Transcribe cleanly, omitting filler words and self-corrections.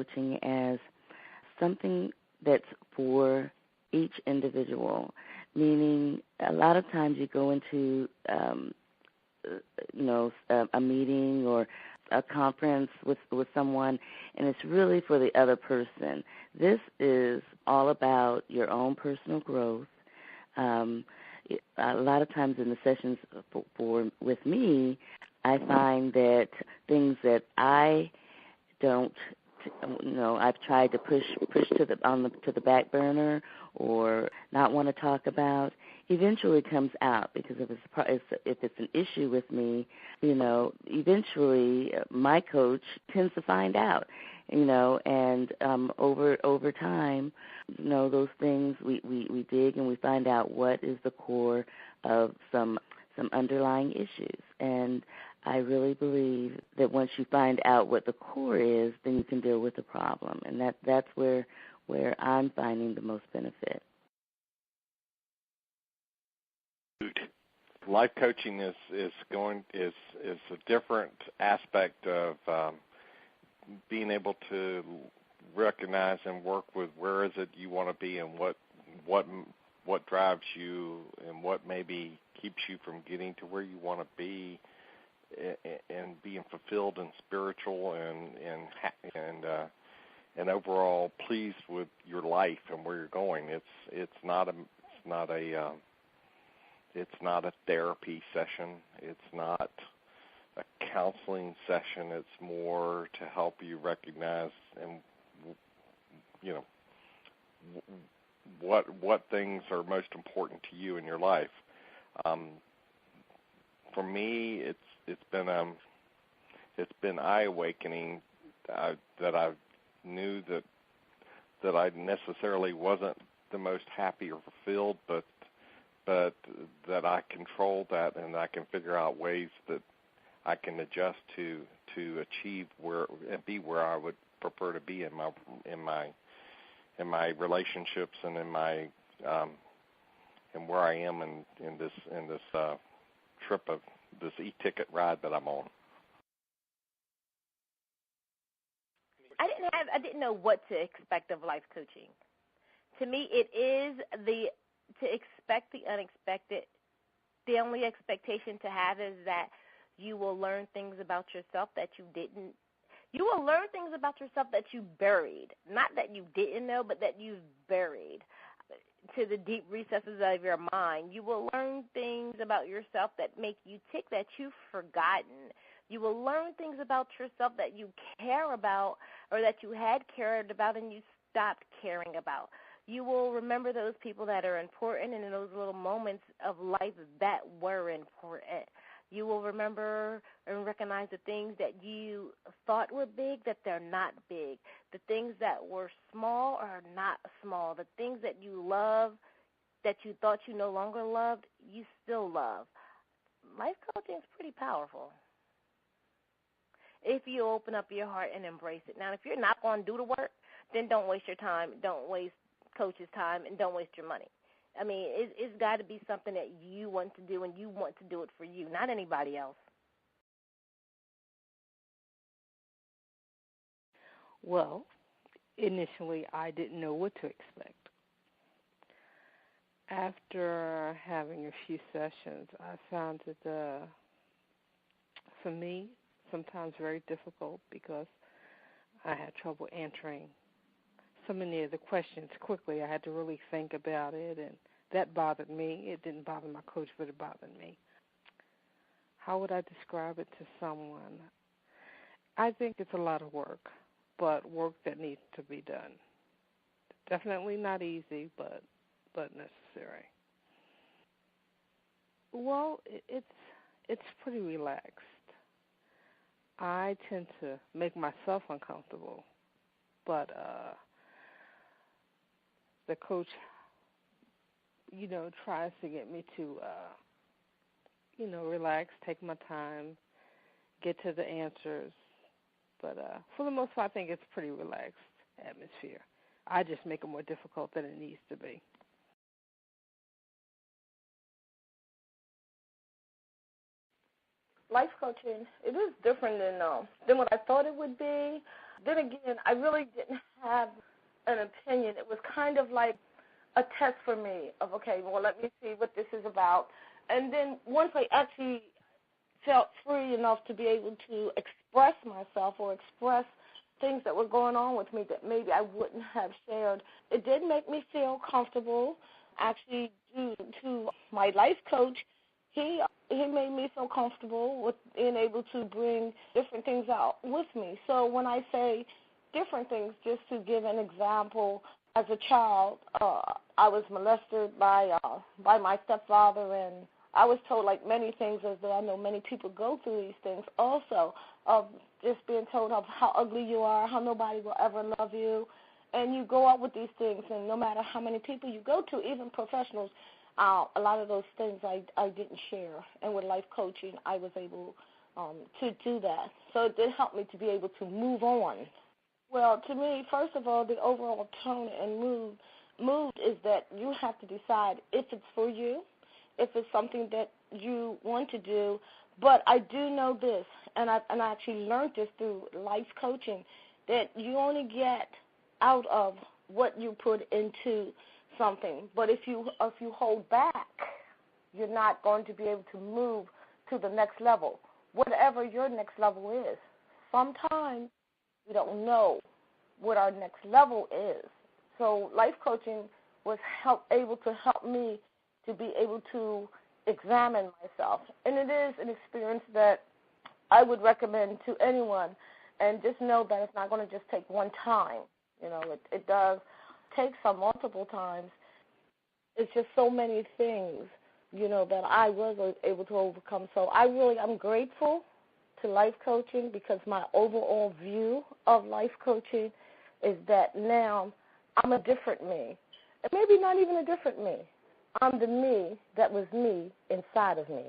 coaching as something that's for each individual, meaning a lot of times you go into, a meeting or a conference with someone, and it's really for the other person. This is all about your own personal growth. A lot of times in the sessions with me, I find that things that I don't, I've tried to push to the back burner or not want to talk about, eventually comes out, because if it's an issue with me, eventually my coach tends to find out, and over time, those things we dig and we find out what is the core of some underlying issues. And I really believe that once you find out what the core is, then you can deal with the problem, and that's where I'm finding the most benefit. Life coaching is a different aspect of being able to recognize and work with where is it you want to be and what drives you and what maybe keeps you from getting to where you want to be and being fulfilled and spiritual and overall pleased with your life and where you're going. It's not a therapy session. It's not a counseling session. It's more to help you recognize and what things are most important to you in your life. For me, it's been eye-awakening that I knew that I necessarily wasn't the most happy or fulfilled, but that I control that and I can figure out ways that I can adjust to achieve where I would prefer to be in my relationships and in my and where I am in this trip of this e-ticket ride that I'm on. I didn't know what to expect of life coaching. To me, it is to expect the unexpected. The only expectation to have is that you will learn things about yourself that you didn't. You will learn things about yourself that you buried. Not that you didn't know, but that you've buried to the deep recesses of your mind. You will learn things about yourself that make you tick that you've forgotten. You will learn things about yourself that you care about or that you had cared about and you stopped caring about. You will remember those people that are important and in those little moments of life that were important. You will remember and recognize the things that you thought were big, that they're not big. The things that were small are not small. The things that you love, that you thought you no longer loved, you still love. Life coaching is pretty powerful if you open up your heart and embrace it. Now, if you're not going to do the work, then don't waste your time. Don't waste coach's time, and don't waste your money. I mean, it's got to be something that you want to do, and you want to do it for you, not anybody else. Well, initially, I didn't know what to expect. After having a few sessions, I found it, for me, sometimes very difficult because I had trouble answering so many of the questions quickly. I had to really think about it, and that bothered me. It didn't bother my coach, but it bothered me. How would I describe it to someone? I think it's a lot of work, but work that needs to be done. Definitely not easy, but necessary. Well, it's pretty relaxed. I tend to make myself uncomfortable, but the coach, tries to get me to, relax, take my time, get to the answers. But for the most part, I think it's a pretty relaxed atmosphere. I just make it more difficult than it needs to be. Life coaching, it is different than what I thought it would be. then again, I really didn't have an opinion. It was kind of like a test for me of, okay, well, let me see what this is about. And then once I actually felt free enough to be able to express myself or express things that were going on with me that maybe I wouldn't have shared, it did make me feel comfortable. Actually, due to my life coach, he made me feel comfortable with being able to bring different things out with me. So when I say different things, just to give an example, as a child, I was molested by my stepfather, and I was told like many things, as though I know many people go through these things also, of just being told of how ugly you are, how nobody will ever love you, and you go out with these things, and no matter how many people you go to, even professionals, a lot of those things I didn't share. And with life coaching, I was able to do that. So it did help me to be able to move on. Well, to me, first of all, the overall tone and mood is that you have to decide if it's for you, if it's something that you want to do. But I do know this, and I actually learned this through life coaching, that you only get out of what you put into something. But if you hold back, you're not going to be able to move to the next level, whatever your next level is. Sometimes we don't know what our next level is. So life coaching was able to help me to be able to examine myself. And it is an experience that I would recommend to anyone. And just know that it's not going to just take one time. You know, it does take some multiple times. It's just so many things, you know, that I was able to overcome. So I'm grateful to life coaching, because my overall view of life coaching is that now I'm a different me. And maybe not even a different me. I'm the me that was me inside of me.